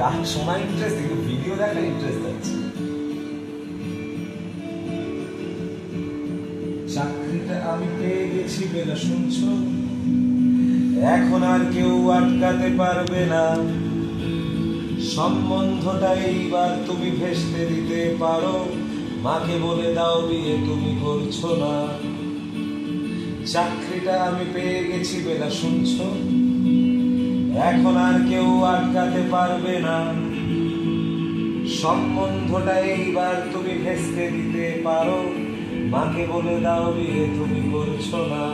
গান শোনা ইন্টারেস্ট, কিন্তু ভিডিও দেখা ইন্টারেস্ট আছে। চাকরিটা আমি পেয়ে গেছি বেলা শুনছো, এখন আর কেউ আটকাতে পারবে না। সম্বন্ধটা এইবার তুমি ভেস্তে দিতে পারো, মাকে বলে দাও বিয়ে তুমি করছো না। চাকরিটা আমি পেয়ে গেছি বেলা শুনছো, এখন আর কেউ আটকাতে পারবে না। সম্বন্ধটা এইবার তুমি ভেস্তে দিতে পারো, মাকে বলে দাও বিয়ে তুমি করছো না।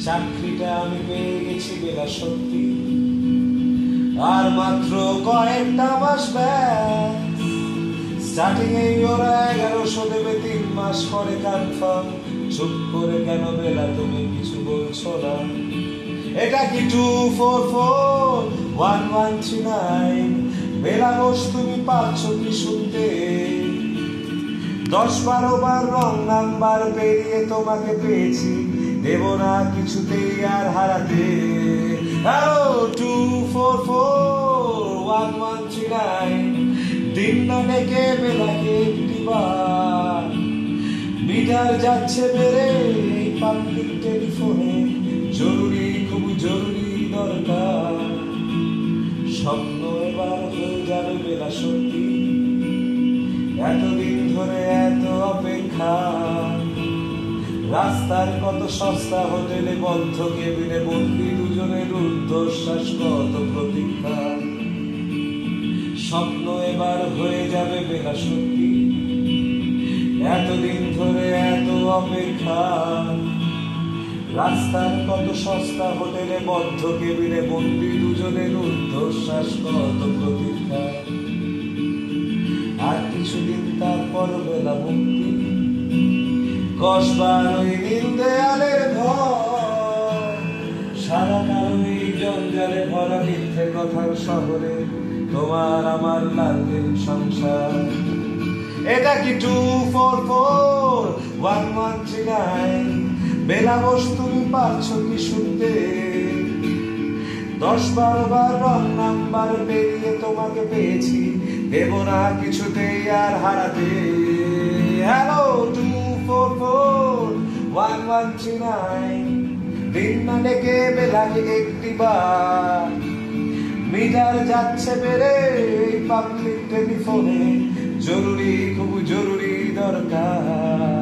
চাকরিটা আমি পেয়ে গেছি বেলা সত্যি, আর মাত্র কয়েকটা মাস ব্যাস। স্টার্টিং এই ওরা 1100 দেবে, 3 মাস পরে কনফার্ম। চুপ করে কেন বেলা তুমি কিছু বলছো না? এটা কি 2441139? বেলা ঘোষ তুমি পাচ্ছ কি শুনতে? 10-12 বার রং নাম্বার পেরিয়ে তোমাকে পেয়েছি, দেব না কিছুতেই আর হারাতে। হ্যালো 2441139, দিন না ডেকে বেলাকে একটিবার। মিটার যাচ্ছে বেড়ে এই পাবলিক টেলিফোনে, জরুরি খুব জরুরি দরকার। স্বপ্ন এবার হয়ে যাবে বেলা সত্যি, এতদিন ধরে এত অপেক্ষা। রাস্তার কত সস্তা হোটেলে বন্ধ কেবিনে বন্দি দুজনের ঊর্ধ্বশ্বাস, কত প্রতীক্ষা। স্বপ্ন এবার হয়ে যাবে বেলা সত্যি, এতদিন ধরে এত অপেক্ষা। রাস্তার কত সস্তা হোটেলে বন্ধ কেবিনে বন্দি দুজনের ঊর্ধ্বশ্বাস, কত প্রতীক্ষা। আর কিছুদিন তারপর বেলা মুক্তি, কসবার ওই নীল দেয়ালের ঘর। সারা কালো এই জঞ্জালে ভরা মিথ্যে কথার শহরে তোমার আমার লাগবে সংসার। এটা কি 2441139? বেলা ঘোষ তুমি পারছো কি শুনতে? 10-12 বার রং নাম্বার পেরিয়ে তোমাকে পেয়েছি, দেব না কিছুতেই আর হারাতে। হ্যালো 2441139, দিন না ডেকে বেলাকে একটিবার। মিটার যাচ্ছে বেড়ে এই পাবলিক টেলিফোনে, জরুরি খুব জরুরি দরকার।